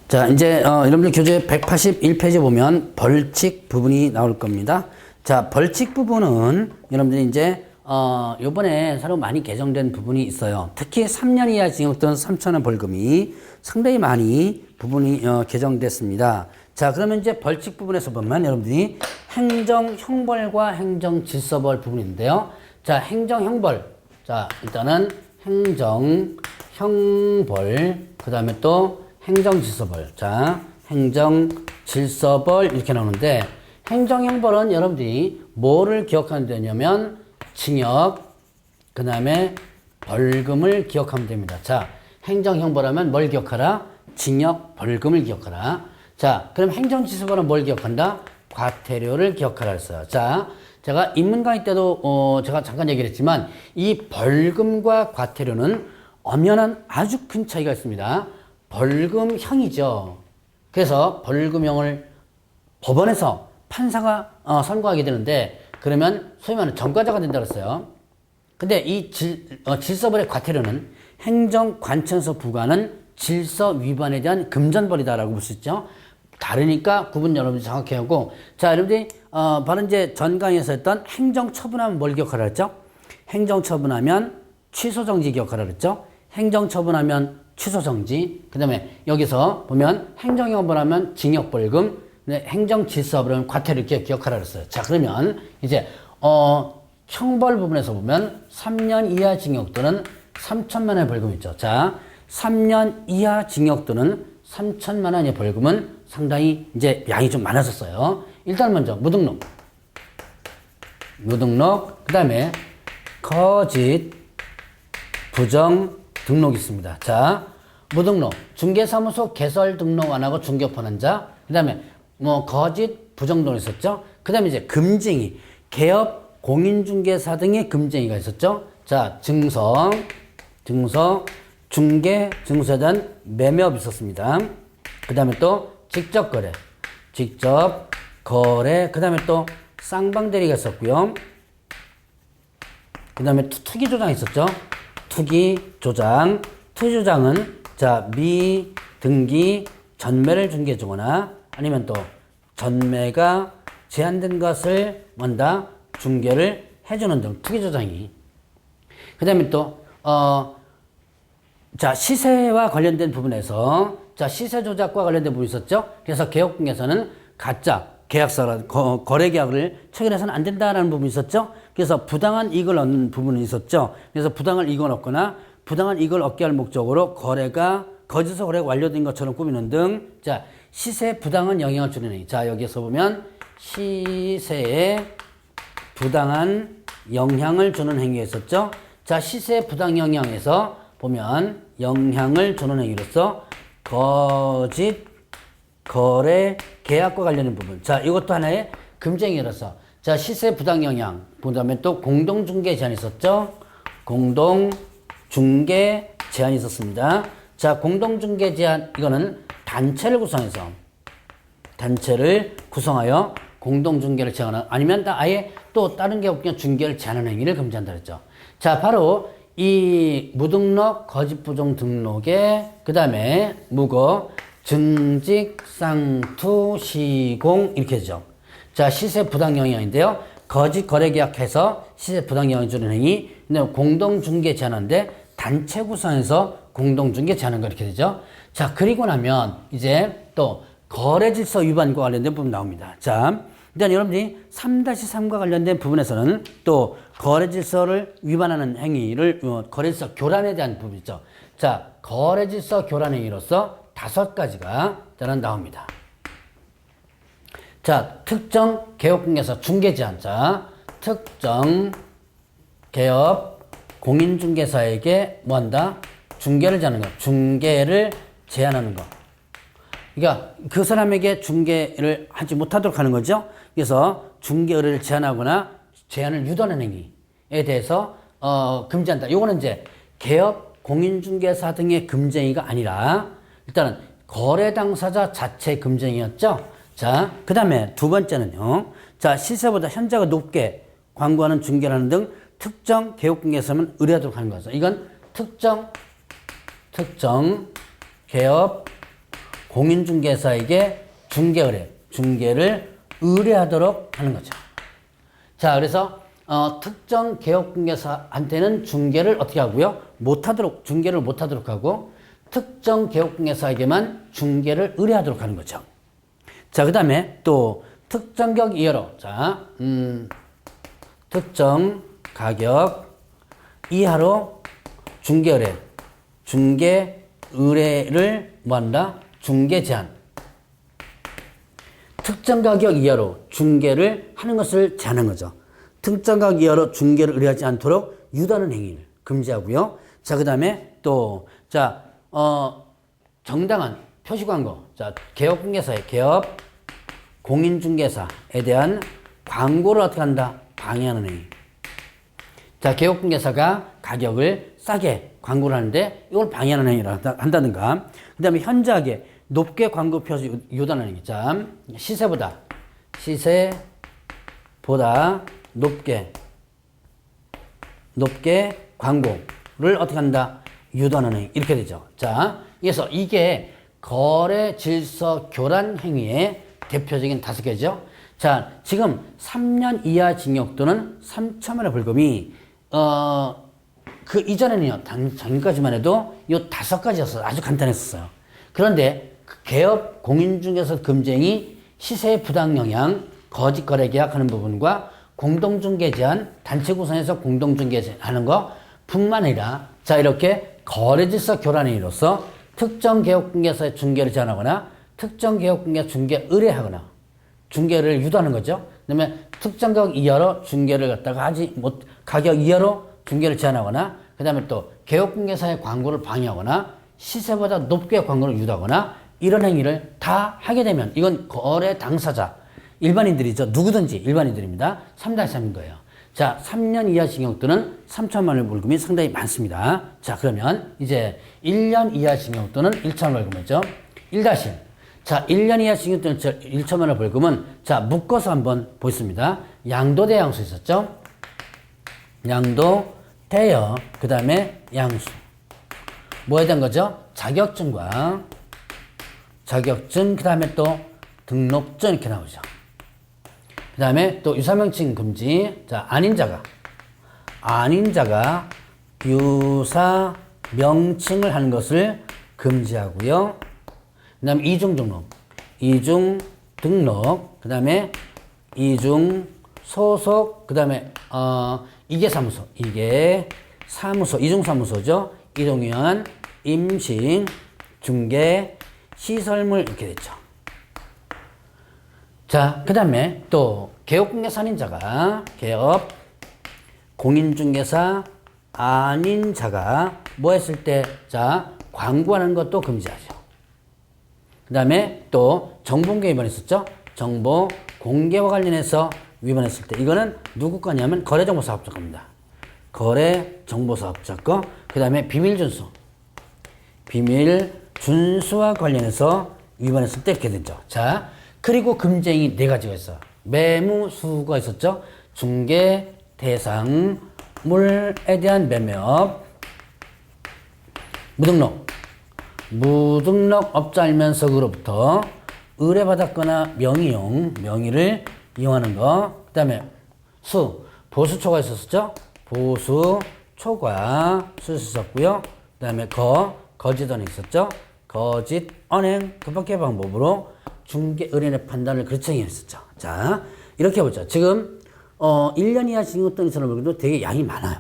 자, 이제, 여러분들 교재 181페이지 보면 벌칙 부분이 나올 겁니다. 자, 벌칙 부분은 여러분들이 이제, 요번에 새로 많이 개정된 부분이 있어요. 특히 3년 이하 징역 또는 3,000원 벌금이 상당히 많이 부분이 개정됐습니다. 자, 그러면 이제 벌칙 부분에서 보면 여러분들이 행정형벌과 행정질서벌 부분인데요. 자, 행정형벌. 자, 일단은 행정형벌, 그 다음에 또 행정질서벌. 자, 행정질서벌 이렇게 나오는데 행정형벌은 여러분들이 뭐를 기억하면 되냐면 징역, 그 다음에 벌금을 기억하면 됩니다. 자, 행정형벌하면 뭘 기억하라? 징역, 벌금을 기억하라. 자, 그럼 행정질서벌은 뭘 기억한다? 과태료를 기억하라 했어요. 자, 제가 인문 강의 때도 제가 잠깐 얘기를 했지만 이 벌금과 과태료는 엄연한 아주 큰 차이가 있습니다. 벌금형이죠. 그래서 벌금형을 법원에서 판사가 선고하게 되는데 그러면 소위 말하는 전과자가 된다고 했어요. 근데 이 질서벌의 과태료는 행정관청에서 부과하는 질서 위반에 대한 금전벌이다라고 볼 수 있죠. 다르니까 구분 여러분이 정확히 하고, 자, 여러분들이 바로 이제 전 강의에서 했던 행정처분하면 뭘 기억하라 그랬죠? 행정처분하면 취소정지 기억하라 그랬죠? 행정처분하면 취소정지, 그 다음에 여기서 보면 행정형벌하면 징역벌금, 행정질서벌은 과태료 기억하라 그랬어요. 자, 그러면 이제 형벌 부분에서 보면 3년 이하 징역 또는 3천만 원의 벌금 있죠. 자, 3년 이하 징역 또는 3천만 원의 벌금은 상당히 이제 양이 좀 많아졌어요. 일단 먼저 무등록, 그 다음에 거짓 부정 등록이 있습니다. 자, 무등록, 중개사무소 개설 등록 안 하고 중개업하는 자, 그 다음에 뭐 거짓 부정 등록 있었죠. 그 다음에 이제 금쟁이, 개업, 공인중개사 등의 금쟁이가 있었죠. 자, 증서, 중개, 증서에 대한 매매업이 있었습니다. 그 다음에 또 직접 거래, 그 다음에 또 쌍방대리가 있었고요. 그 다음에 투기 조장이 있었죠. 투기 조장은 자, 미등기 전매를 중개해주거나 아니면 또 전매가 제한된 것을 뭔다 중개를 해주는 등 투기 조장이. 그 다음에 또 자, 시세와 관련된 부분에서 자, 시세 조작과 관련된 부분이 있었죠. 그래서 개업공에서는 가짜 계약서라 거래 계약을 체결해서는 안 된다라는 부분이 있었죠. 그래서 부당한 이익을 얻는 부분이 있었죠. 그래서 부당한 이익을 얻거나 부당한 이익을 얻게 할 목적으로 거짓으로 거래가 완료된 것처럼 꾸미는 등, 자, 시세에 부당한 영향을 주는 행위. 자, 여기에서 보면 시세에 부당한 영향을 주는 행위가 있었죠. 자, 시세에 부당 영향에서 보면 영향을 주는 행위로서 거짓 거래 계약과 관련된 부분. 자, 이것도 하나의 금쟁이로서, 자, 시세 부당 영향, 그 다음에 또 공동중개 제한이 있었죠. 공동중개 제한이 있었습니다. 자, 공동중개 제한, 이거는 단체를 구성하여 공동중개를 제한하는, 아니면 아예 또 다른 개업기관 중개를 제한하는 행위를 금지한다 그랬죠. 자, 바로 이 무등록, 거짓부정 등록에, 그 다음에 무거, 증직, 쌍투, 시공, 이렇게 되죠. 자, 시세 부당 영향인데요. 거짓 거래 계약해서 시세 부당 영향을 주는 행위, 공동중개 제한하는데 단체 구성해서 공동중개 제한하는 거 이렇게 되죠. 자, 그리고 나면 이제 또 거래질서 위반과 관련된 부분 나옵니다. 자, 일단 여러분들이 3-3과 관련된 부분에서는 또 거래질서를 위반하는 행위를, 거래질서 교란에 대한 부분 있죠. 자, 거래질서 교란 행위로서 5가지가 일단은 나옵니다. 자, 특정 개업공개사 중개 제한. 자, 특정 개업 공인중개사에게 뭐 한다? 중개를 제한하는 거. 중개를 제한하는 거. 그러니까 그 사람에게 중개를 하지 못하도록 하는 거죠. 그래서 중개 의뢰를 제한하거나 제한을 유도하는 행위에 대해서 금지한다. 요거는 이제 개업 공인중개사 등의 금쟁이가 아니라 일단은 거래 당사자 자체 금쟁이였죠. 자, 그 다음에 두 번째는요. 자, 시세보다 현저하게 높게 광고하는 중개를 하는 등 특정 개업공개사만 의뢰하도록 하는 거죠. 이건 특정 개업 공인중개사에게 중개를 의뢰하도록 하는 거죠. 자, 그래서 특정 개업공개사한테는 중개를 어떻게 하고요? 중개를 못하도록 하고 특정 개업공개사에게만 중개를 의뢰하도록 하는 거죠. 자, 그 다음에 또 특정격 이하로, 자, 특정 가격 이하로 중개 의뢰를 뭐한다? 중개 제한. 특정 가격 이하로 중개를 하는 것을 제한한 거죠. 특정 가격 이하로 중개를 의뢰하지 않도록 유도하는 행위를 금지하고요. 자, 그 다음에 또, 자, 정당한 표시 광고. 자, 개업 공인중개사에 대한 광고를 어떻게 한다? 방해하는 행위. 자, 개업공개사가 가격을 싸게 광고를 하는데 이걸 방해하는 행위를 한다든가. 그 다음에 현저하게 높게 광고 표시 유도하는 행위. 자, 시세보다 높게 광고를 어떻게 한다? 유도하는 행위. 이렇게 되죠. 자, 그래서 이게 거래 질서 교란 행위의 대표적인 5개죠. 자, 지금 3년 이하 징역 또는 3천만 원 벌금이 그 이전에는요, 작년까지만 해도 이 5가지였어요. 아주 간단했었어요. 그런데 그 개업 공인중개사 금지행위, 시세의 부당 영향, 거짓 거래 계약하는 부분과 공동중개 제한, 단체 구성해서 공동중개 하는 거 뿐만 아니라, 자, 이렇게 거래질서 교란행위로서 특정 개업공개사의 중개를 제한하거나 특정 개업공개사 중개 의뢰하거나 중개를 유도하는 거죠. 그 다음에 특정 가격 이하로 중개를 갖다가 가격 이하로 중개를 제한하거나, 그 다음에 또 개업공개사의 광고를 방해하거나 시세보다 높게 광고를 유도하거나 이런 행위를 다 하게 되면 이건 거래 당사자, 일반인들이죠. 누구든지 일반인들입니다. 3-3인 거예요. 자, 3년 이하 징역 또는 3천만 원 벌금이 상당히 많습니다. 자, 그러면 이제 1년 이하 징역 또는 1천만 원 벌금이죠. 1-1. 자, 1년 이하 징역 또는 1천만 원 벌금은, 자, 묶어서 한번 보겠습니다. 양도대 양수 있었죠? 양도, 대여, 그 다음에 양수. 뭐에 대한 거죠? 자격증, 그 다음에 또 등록증 이렇게 나오죠. 그 다음에 또 유사명칭 금지. 자, 아닌자가 유사명칭을 하는 것을 금지하고요. 그 다음에 이중 등록, 그 다음에 이중 소속, 그 다음에 이중 사무소죠. 이동위원, 임신, 중개, 시설물 이렇게 됐죠. 자, 그 다음에 또 개업공개사 아닌 자가, 개업 공인중개사 아닌 자가 뭐 했을 때, 자, 광고하는 것도 금지하죠. 그 다음에 또 정보공개 위반했었죠. 정보 공개와 관련해서 위반했을 때 이거는 누구 거냐면 거래정보사업자 겁니다. 거래정보사업자 거. 그 다음에 비밀준수와 관련해서 위반했을 때 이렇게 되죠. 자, 그리고 금지행위 4가지가 있어요. 매무수가 있었죠. 중개 대상물에 대한 매매업, 무등록 업자 알면서로부터 의뢰받았거나 명의를 이용하는 거. 그 다음에 보수초과 있었죠. 보수초과 있었고요. 그 다음에 거짓언행 있었죠. 거짓언행 급박해 방법으로 중개 의뢰인의 판단을 그렇게 했었죠. 자, 이렇게 보죠. 지금 1년 이하 징역 또는 2천만 원 벌금도 되게 양이 많아요.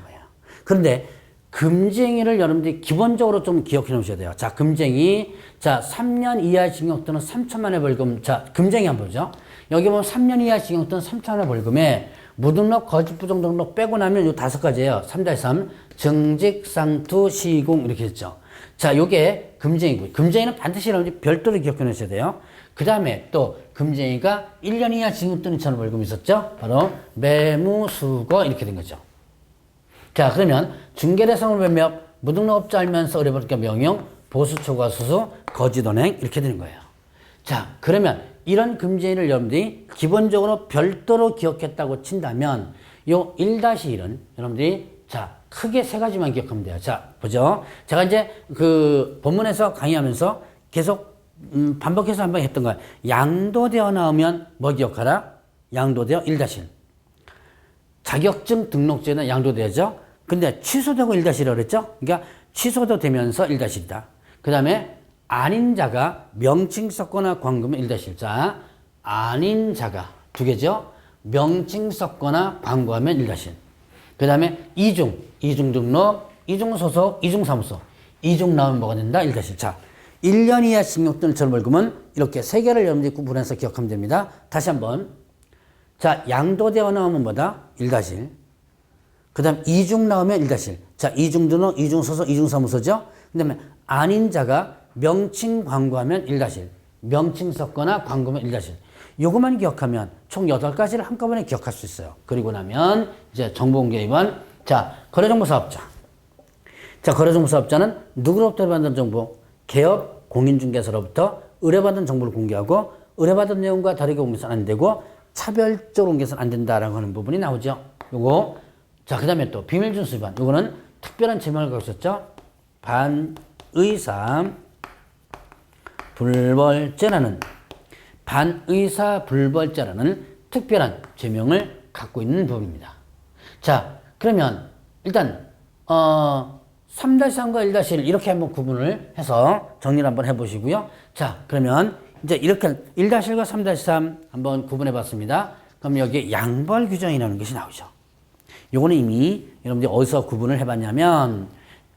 그런데 금지행위를 여러분들이 기본적으로 좀 기억해 놓으셔야 돼요. 자, 금지행위. 자, 3년 이하 징역 또는 3천만 원의 벌금. 자, 금지행위 한번 보죠. 여기 보면 3년 이하 징역 또는 3천만 원의 벌금에 무등록, 거짓, 부정 등록 빼고 나면 요 5가지예요. 3-3. 정직, 상투, 시공 이렇게 했죠. 자, 요게 금지행위고요. 금지행위는 반드시 여러분들이 별도로 기억해 놓으셔야 돼요. 그 다음에 또 금지행위가 1년 이하 징역 또는 2천만 원 벌금이 있었죠. 바로 매무수거 이렇게 된 거죠. 자, 그러면 중개대상물 매매업, 무등록업자 알면서 의뢰받을까 명령, 보수초과 수수, 거짓언행 이렇게 되는 거예요. 자, 그러면 이런 금지행위를 여러분들이 기본적으로 별도로 기억했다고 친다면 요 1-1은 여러분들이 자, 크게 3가지만 기억하면 돼요. 자, 보죠. 제가 이제 그 본문에서 강의하면서 계속 반복해서 한번 했던 거야. 양도되어 나오면 뭐 기억하라? 양도되어 1-1. 자격증 등록제는 양도되죠. 근데 취소되고 1-1이라고 그랬죠? 그러니까 취소도 되면서 1-1이다. 그 다음에 아닌 자가 명칭 썼거나 광고면 1-1. 자, 아닌 자가 두 개죠. 명칭 썼거나 광고하면 1-1. 그 다음에 이중 등록, 이중 소속, 이중 사무소. 이중 나오면 뭐가 된다? 1-1. 자, 1년 이하 징역 또는 처벌금은 이렇게 세 개를 여러분들이 구분해서 기억하면 됩니다. 다시 한번. 자, 양도되어 나오면 뭐다? 1-1. 그 다음 이중 나오면 1-1. 자, 이중 등록, 이중 소속, 이중 사무소죠. 그 다음에 아닌 자가 명칭 광고하면 1-1. 명칭 썼거나 광고면 1-1. 요것만 기억하면 총 8가지를 한꺼번에 기억할 수 있어요. 그리고 나면 이제 정보공개 위반. 자, 거래정보사업자. 자, 거래정보사업자는 누구로부터 받은 정보? 개업 공인중개사로부터 의뢰받은 정보를 공개하고 의뢰받은 내용과 다르게 공개해서는 안 되고 차별적으로 공개해서는 안 된다라고 하는 부분이 나오죠. 요거. 자, 그 다음에 또 비밀준수 위반. 요거는 특별한 제명을 갖고 있었죠. 반의사 불벌죄라는 특별한 죄명을 갖고 있는 부분입니다. 자, 그러면 일단 3-3과 1-1 이렇게 한번 구분을 해서 정리를 한번 해보시고요. 자, 그러면 이제 이렇게 1-1과 3-3 한번 구분해 봤습니다. 그럼 여기에 양벌 규정이라는 것이 나오죠. 요거는 이미 여러분들이 어디서 구분을 해봤냐면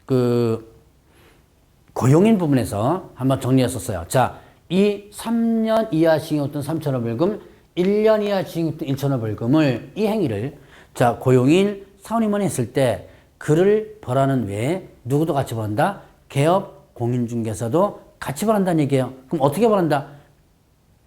그 고용인 부분에서 한번 정리했었어요. 자, 이 3년 이하 징역 또는 3천원 벌금, 1년 이하 징역 또는 1천원 벌금을 이 행위를 자 고용인 사원임원이 했을 때 그를 벌하는 외에 누구도 같이 벌한다? 개업 공인중개사도 같이 벌한다는 얘기예요. 그럼 어떻게 벌한다?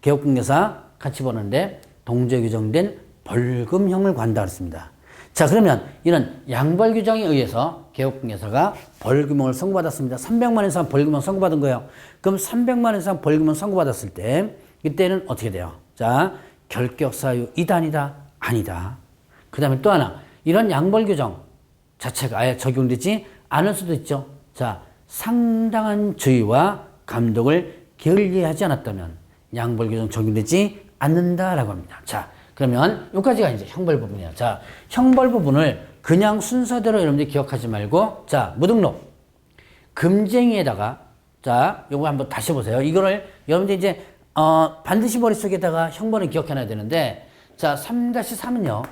개업공개사 같이 벌하는데 동제 규정된 벌금형을 관다 그랬습니다. 자, 그러면 이런 양벌 규정에 의해서 개업공개사가 벌금형을 선고받았습니다. 300만 원 이상 벌금형 선고받은 거예요. 그럼 300만 원 이상 벌금형 선고받았을 때 이때는 어떻게 돼요? 자, 결격 사유 이단이다, 아니다. 그 다음에 또 하나, 이런 양벌 규정 자체가 아예 적용되지 않을 수도 있죠. 자, 상당한 주의와 감독을 게을리하지 않았다면 양벌 규정 적용되지 않는다라고 합니다. 자, 그러면 여기까지가 이제 형벌 부분이에요. 자, 형벌 부분을 그냥 순서대로 여러분들이 기억하지 말고, 자, 무등록. 금쟁이에다가, 자, 요거 한번 다시 보세요. 이거를 여러분들이 이제, 반드시 머릿속에다가 형벌은 기억해놔야 되는데, 자, 3-3은요,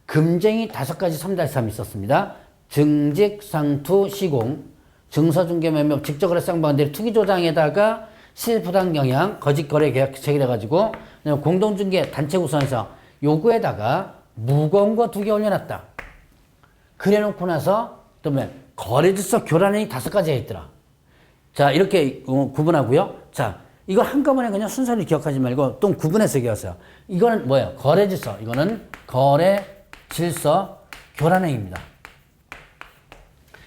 금쟁이 5가지 3-3이 있었습니다. 증직, 상투, 시공, 증서중개, 매매, 직접거래 쌍방대리 투기조장에다가 실부당 영향, 거짓거래 계약 체결해가지고, 공동중개 단체 구성해서 요거에다가 무거운 거 2개 올려놨다. 그래놓고 나서 또 뭐 거래질서 교란행위 5가지가 있더라. 자, 이렇게 구분하고요. 자, 이거 한꺼번에 그냥 순서를 기억하지 말고 또 구분해서 기억하세요. 이거는 뭐예요? 거래질서. 이거는 거래질서 교란행위입니다.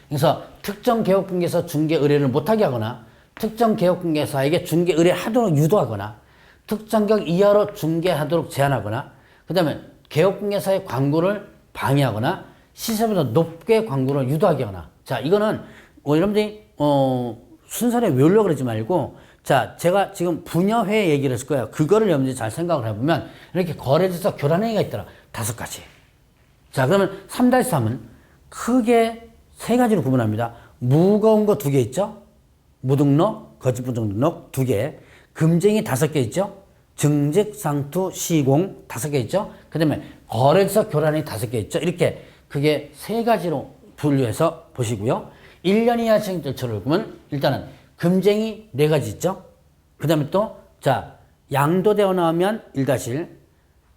그래서 특정 개업공개사 중개 의뢰를 못하게 하거나 특정 개업공개사에게 중개 의뢰하도록 유도하거나 특정격 이하로 중개하도록 제한하거나 그 다음에 개업공개사의 광고를 방해하거나 시세보다 높게 광고를 유도하게 하거나 자, 이거는 여러분들이 순서를 외우려고 그러지 말고 자, 제가 지금 분야회 얘기를 했을 거예요. 그거를 여러분들이 잘 생각을 해보면 이렇게 거래질서 교란행위가 있더라. 5가지. 자, 그러면 3-3은 크게 3가지로 구분합니다. 무거운 거 2개 있죠? 무등록, 거짓부정 등록 2개. 금쟁이 5개 있죠? 증직, 상투, 시공 5개 있죠? 그 다음에 거래질서 교란이 5개 있죠? 이렇게 그게 3가지로 분류해서 보시고요. 1년 이하 징역 처벌금은 일단은 금쟁이 4가지 있죠? 그 다음에 또, 자, 양도되어 나오면 1-1,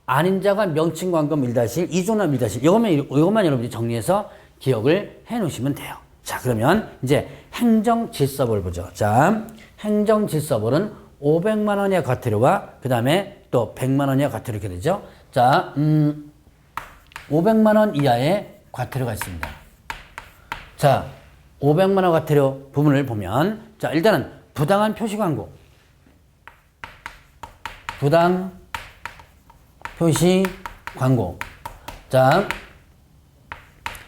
아닌 자가 명칭 광금 1-1, 이존함 1-1. 이것만 여러분들이 정리해서 기억을 해 놓으시면 돼요. 자, 그러면 이제 행정질서벌 보죠. 자, 행정질서벌은 500만 원 이하 과태료와 그 다음에 또 100만 원 이하 과태료 이렇게 되죠. 자, 500만 원 이하의 과태료가 있습니다. 자, 500만 원 과태료 부분을 보면 자, 일단은 부당한 표시 광고. 부당 표시 광고. 자,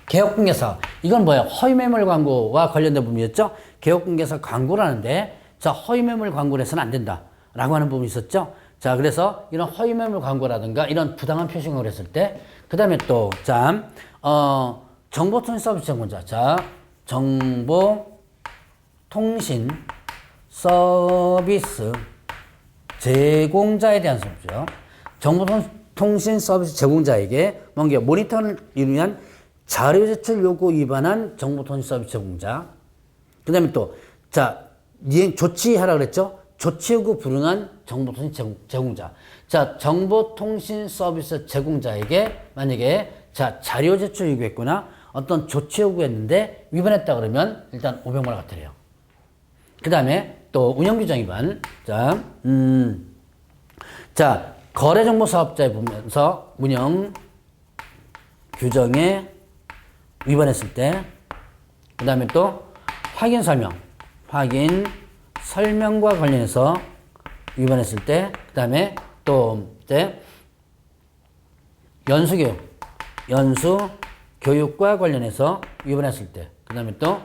개업공개사. 이건 뭐예요? 허위매물 광고와 관련된 부분이었죠? 개업공개사 광고를 하는데 자, 허위매물 광고를 해서는 안 된다라고 하는 부분이 있었죠. 자, 그래서 이런 허위매물 광고라든가 이런 부당한 표시 광고를 했을 때, 그 다음에 또, 자, 정보통신 서비스 제공자. 자, 정보통신 서비스 제공자에 대한 소리죠. 정보통신 서비스 제공자에게 뭔가 모니터를 위한 자료 제출 요구 위반한 정보통신 서비스 제공자. 그 다음에 또, 자, 조치하라 그랬죠? 조치 요구 불응한 정보통신 제공자. 자, 정보통신 서비스 제공자에게 만약에 자, 자료 제출 요구했거나 어떤 조치 요구했는데 위반했다 그러면 일단 500만 원 같으래요. 그 다음에 또 운영규정 위반. 자, 자, 거래정보사업자에 보면서 운영규정에 위반했을 때, 그 다음에 또 확인 설명과 관련해서 위반했을 때, 그 다음에 또 이제 연수교육과 관련해서 위반했을 때, 그 다음에 또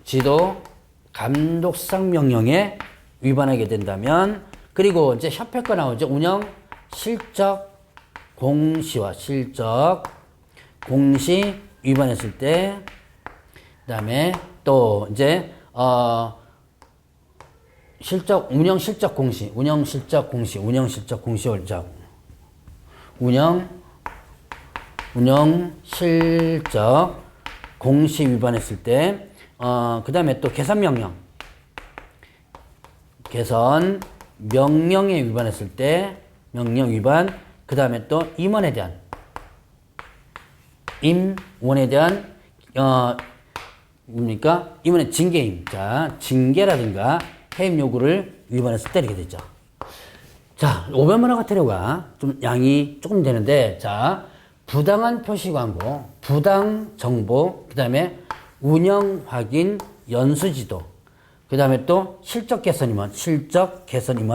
지도 감독상 명령에 위반하게 된다면, 그리고 이제 협회 거 나오죠. 운영 실적 공시 위반했을 때, 그 다음에 또 이제 운영 실적 공시 월작 운영 실적 공시 위반했을 때, 그 다음에 또 개선 명령에 위반했을 때, 명령 위반, 그 다음에 또 임원에 대한 뭡니까? 임원의 징계임. 자, 징계라든가 해임 요구를 위반했을 때 이렇게 되죠. 자, 500만 원 과태료가 좀 양이 조금 되는데, 자, 부당한 표시 광고, 부당 정보, 그 다음에 운영 확인 연수 지도, 그 다음에 또 실적 개선 임원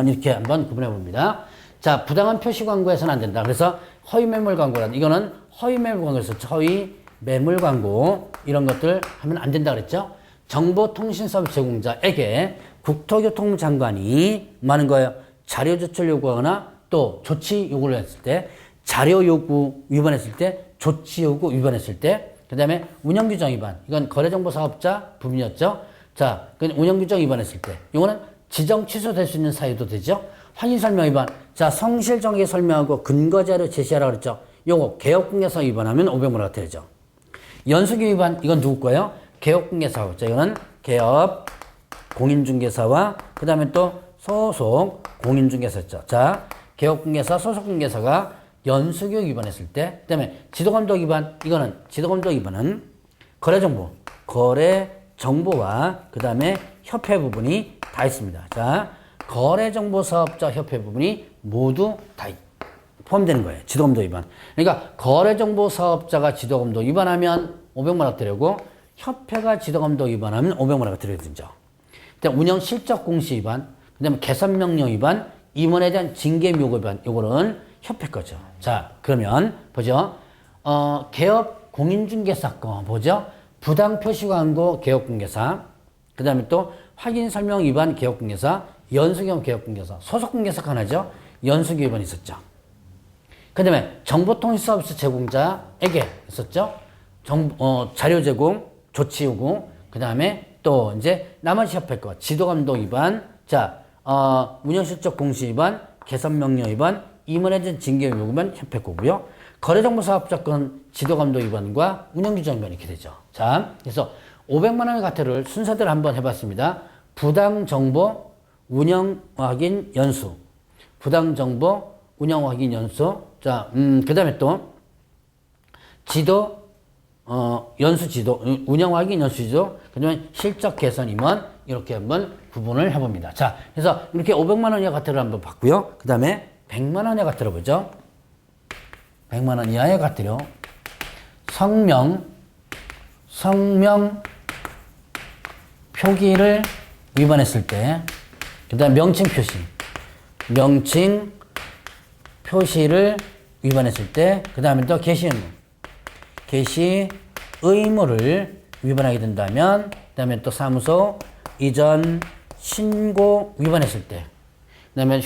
이렇게 한번 구분해 봅니다. 자, 부당한 표시 광고해서는 안 된다. 그래서 허위 매물 광고란, 이거는 허위 매물 광고에서 허위 매물 광고 이런 것들 하면 안 된다 그랬죠. 정보통신 서비스 제공자에게 국토교통부 장관이 뭐 하는 거예요? 자료 제출 요구하거나 또 조치 요구를 했을 때, 자료 요구 위반했을 때, 조치 요구 위반했을 때, 그 다음에 운영규정 위반, 이건 거래정보사업자 부분이었죠. 자, 그 운영규정 위반했을 때, 이거는 지정 취소될 수 있는 사유도 되죠. 확인설명 위반, 자, 성실 정확히 설명하고 근거자료 제시하라 그랬죠. 요거 개업공개서 위반하면 500만 원 되죠. 연수기 위반, 이건 누구 거예요? 개업공개사. 자, 이거는 개업 공인중개사와 그 다음에 또 소속 공인중개사였죠. 자, 개업공개사, 소속공개사가 연수교육 위반했을 때, 그 다음에 지도감독 위반, 이거는 지도감독 위반은 거래정보와 그 다음에 협회 부분이 다 있습니다. 자, 거래정보사업자 협회 부분이 모두 다 포함되는 거예요. 지도감독 위반. 그러니까 거래정보사업자가 지도감독 위반하면 500만 원 때리고 협회가 지도감독 위반하면 500만 원 때려야 되죠. 그다음 운영 실적 공시 위반, 그다음에 개선 명령 위반, 임원에 대한 징계 요구 위반, 요거는 협회 거죠. 자, 그러면 보죠. 개업 공인중개사 거 보죠. 부당 표시 광고 개업공개사, 그다음에 또 확인 설명 위반 개업공개사, 연수경 개업공개사, 소속공개사 하나죠. 연수교 위반이 있었죠. 그 다음에 정보통신 서비스 제공자에게 있었죠. 자료 제공, 조치 요구, 그 다음에 또 이제 나머지 협회 거, 지도감독 위반, 자, 운영실적 공시 위반, 개선명령 위반, 임원에 대한 징계 요구면 협회 거고요. 거래정보사업자 건 지도감독 위반과 운영규정 위반 이렇게 되죠. 자, 그래서 500만 원의 과태료를 순서대로 한번 해봤습니다. 부당정보, 운영확인 연수, 부당정보, 운영확인 연수, 자, 그 다음에 또 연수지도, 운영확인 연수지도, 그 다음에 실적 개선 임원, 이렇게 한번 구분을 해봅니다. 자, 그래서 이렇게 500만 원의 과태료를 한번 봤고요. 그 다음에 100만 원의 과태료 보죠. 100만 원 이하의 과태료. 성명 표기를 위반했을 때, 그 다음에 명칭 표시를 위반했을 때, 그 다음에 또 게시 의무를 위반하게 된다면 그다음에 또 사무소 이전 신고 위반했을 때, 그다음에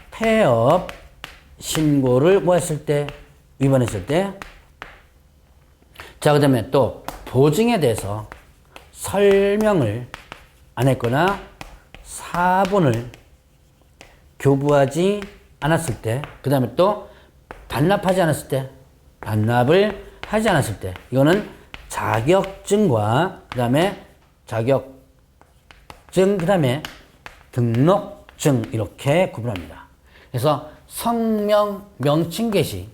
휴폐업 신고를 뭐 했을 때, 위반했을 때. 자, 그다음에 또 보증에 대해서 설명을 안 했거나 사본을 교부하지 않았을 때, 그다음에 또 반납하지 않았을 때, 반납을 하지 않았을 때, 이거는 자격증과 그다음에 그다음에 등록증 이렇게 구분합니다. 그래서 성명 명칭 개시,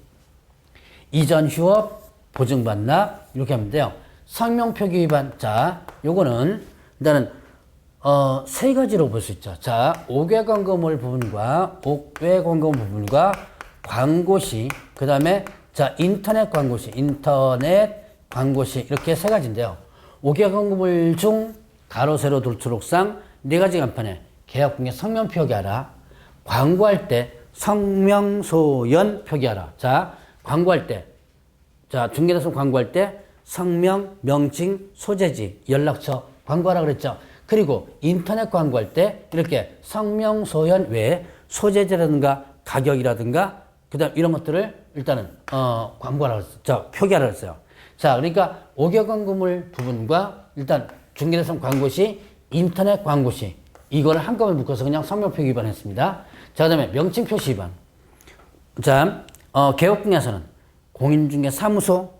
이전 휴업, 보증 반납 이렇게 하면 돼요. 성명 표기 위반. 자, 요거는 일단은 세 가지로 볼 수 있죠. 자, 옥외 광고물 부분과 광고시, 그다음에 자, 인터넷 광고시 이렇게 세 가지인데요. 옥외 광고물 중 가로 세로 돌초록상 네 가지 간판에 계약분의 성명 표기하라. 광고할 때 성명소연 표기하라. 자, 광고할 때, 자, 중개사선 광고할 때 성명, 명칭, 소재지, 연락처 광고하라 그랬죠. 그리고 인터넷 광고할 때 이렇게 성명소연 외에 소재지라든가 가격이라든가 그다음 이런 것들을 일단은 광고하라 그랬죠. 표기하라 그랬어요. 자, 그러니까 옥외 광고물 부분과 일단 중개사선 광고 시, 인터넷 광고 시 이거를 한꺼번에 묶어서 그냥 성명 표기 위반했습니다. 자, 그다음에 명칭 표시 위반. 자, 개업분야에서는 공인중개사무소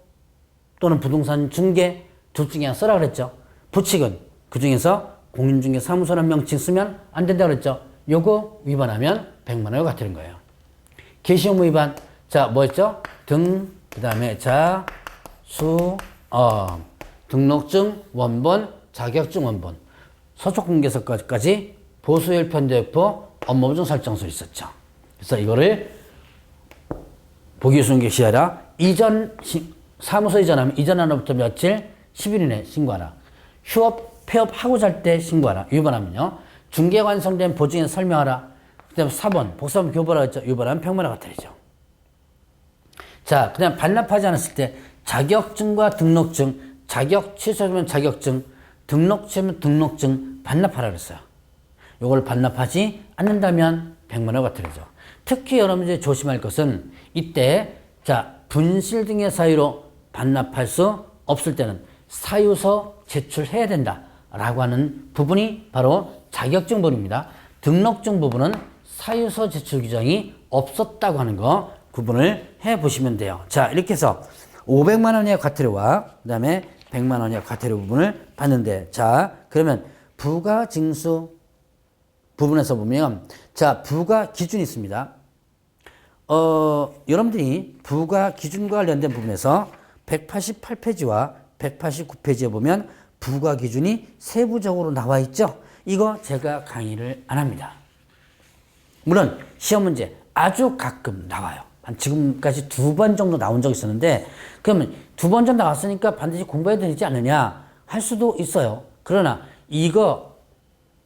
또는 부동산 중개 둘 중에 하나 쓰라 그랬죠. 부칙은 그 중에서 공인중개사무소라는 명칭 쓰면 안 된다 그랬죠. 요거 위반하면 100만 원과 같은 거예요. 게시의무 위반. 자, 뭐였죠? 그다음에 등록증 원본, 자격증 원본, 서촉공개서까지 보수일 편대표 업무보증 설정서 있었죠. 그래서 이거를 보기순 개시하라. 사무소 이전하면 이전하는부터 며칠 10일 이내 신고하라. 휴업, 폐업하고자 할 때 신고하라. 위반하면요. 중개 완성된 보증에 설명하라. 그다음 4번 복사본 교부하라 했죠. 위반하면 100만 원 같아야죠. 자, 그다음 반납하지 않았을 때 자격증과 등록증, 자격 취소하면 자격증, 등록 취소하면 등록증 반납하라 그랬어요. 요걸 반납하지 않는다면 100만 원 같아야죠. 특히 여러분들이 조심할 것은 이때 자, 분실 등의 사유로 반납할 수 없을 때는 사유서 제출해야 된다라고 하는 부분이 바로 자격증 부분입니다. 등록증 부분은 사유서 제출 규정이 없었다고 하는 거 구분을 해 보시면 돼요. 자, 이렇게 해서 500만 원의 과태료와 그다음에 100만 원의 과태료 부분을 봤는데, 자, 그러면 부가징수 부분에서 보면 자, 부가 기준이 있습니다. 여러분들이 부가 기준과 관련된 부분에서 188페이지와 189페이지에 보면 부가 기준이 세부적으로 나와 있죠. 이거 제가 강의를 안 합니다. 물론 시험 문제 아주 가끔 나와요. 지금까지 2번 정도 나온 적이 있었는데, 그러면 2번 정도 나왔으니까 반드시 공부해야 되지 않느냐 할 수도 있어요. 그러나 이거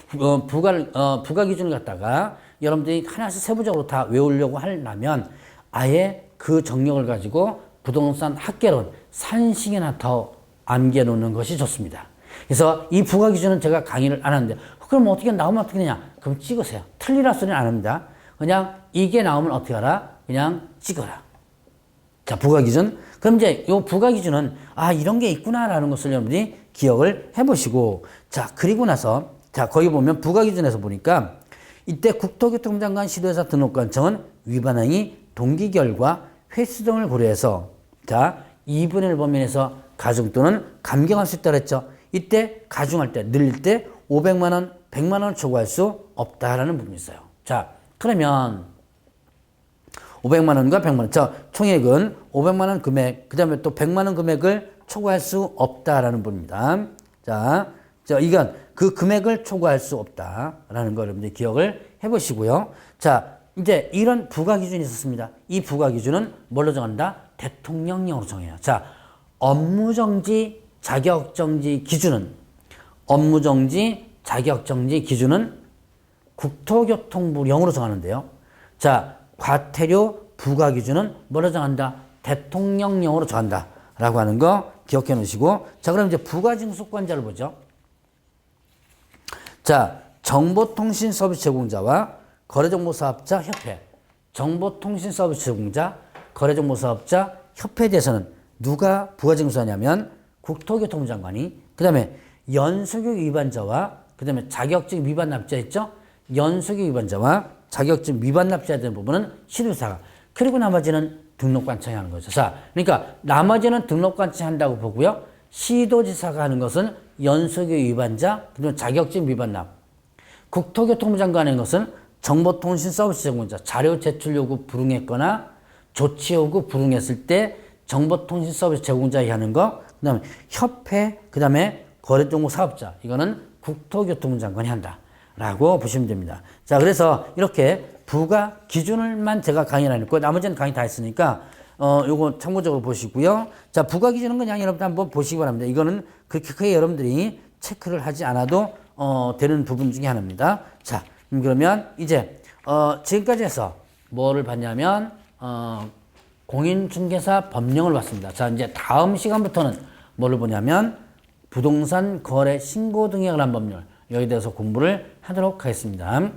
부가 기준을 갖다가 여러분들이 하나씩 세부적으로 다 외우려고 하려면 아예 그 정력을 가지고 부동산 학개론 산식이나 더 암기해놓는 것이 좋습니다. 그래서 이 부가 기준은 제가 강의를 안 하는데, 그럼 어떻게 나오면 어떻게 되냐? 그럼 찍으세요. 틀리라 소리는 안 합니다. 그냥 이게 나오면 어떻게 하라? 그냥 찍어라. 자, 부가 기준. 그럼 이제 이 부가 기준은 이런 게 있구나라는 것을 여러분들이 기억을 해보시고, 자, 그리고 나서 자, 거기 보면 부가 기준에서 보니까 이때 국토교통장관 시도회사 등록관청은 위반 행위 동기 결과 횟수 등을 고려해서 자, 2분의 1 범위에서 가중 또는 감경할 수 있다 그랬죠. 이때 가중할 때, 늘릴 때 500만 원, 100만 원을 초과할 수 없다라는 부분이 있어요. 자, 그러면 500만 원과 100만 원. 자, 총액은 500만 원 금액, 그 다음에 또 100만 원 금액을 초과할 수 없다라는 부분입니다. 자, 이건 그 금액을 초과할 수 없다라는 걸 여러분들 기억을 해 보시고요. 자, 이제 이런 부가 기준이 있었습니다. 이 부가 기준은 뭘로 정한다? 대통령령으로 정해요. 자, 업무정지, 자격정지 기준은 국토교통부령으로 정하는데요. 자, 과태료 부가 기준은 뭐로 정한다? 대통령령으로 정한다 라고 하는 거 기억해 놓으시고, 자, 그럼 이제 부가징수권자를 보죠. 자, 정보통신 서비스 제공자와 거래정보사업자 협회. 정보통신 서비스 제공자, 거래정보사업자 협회에 대해서는 누가 부가징수하냐면 국토교통부 장관이, 그 다음에 연수교 위반자와 그 다음에 자격증 위반 납부자 있죠? 연수교 위반자와 자격증 위반 납부자에 대한 부분은 시도지사가, 그리고 나머지는 등록관청이 하는 거죠. 자, 그러니까 나머지는 등록관청이 한다고 보고요. 시도지사가 하는 것은 연수교 위반자, 그리고 자격증 위반 납부. 국토교통부 장관이 하는 것은 정보통신 서비스 제공자, 자료 제출 요구 불응했거나 조치 요구 불응했을 때 정보통신 서비스 제공자에 하는 거, 그 다음에 협회, 그 다음에 거래정보 사업자, 이거는 국토교통부 장관이 한다 라고 보시면 됩니다. 자, 그래서 이렇게 부가 기준을만 제가 강의를 안 했고 나머지는 강의 다 했으니까 요거 참고적으로 보시고요. 자, 부가 기준은 그냥 여러분들 한번 보시기 바랍니다. 이거는 그렇게 크게 여러분들이 체크를 하지 않아도 되는 부분 중에 하나입니다. 자, 그러면 이제 지금까지 해서 뭐를 봤냐면 공인중개사 법령을 봤습니다. 자, 이제 다음 시간부터는 뭐를 보냐면 부동산 거래 신고 등에 관한 법률, 여기에 대해서 공부를 하도록 하겠습니다.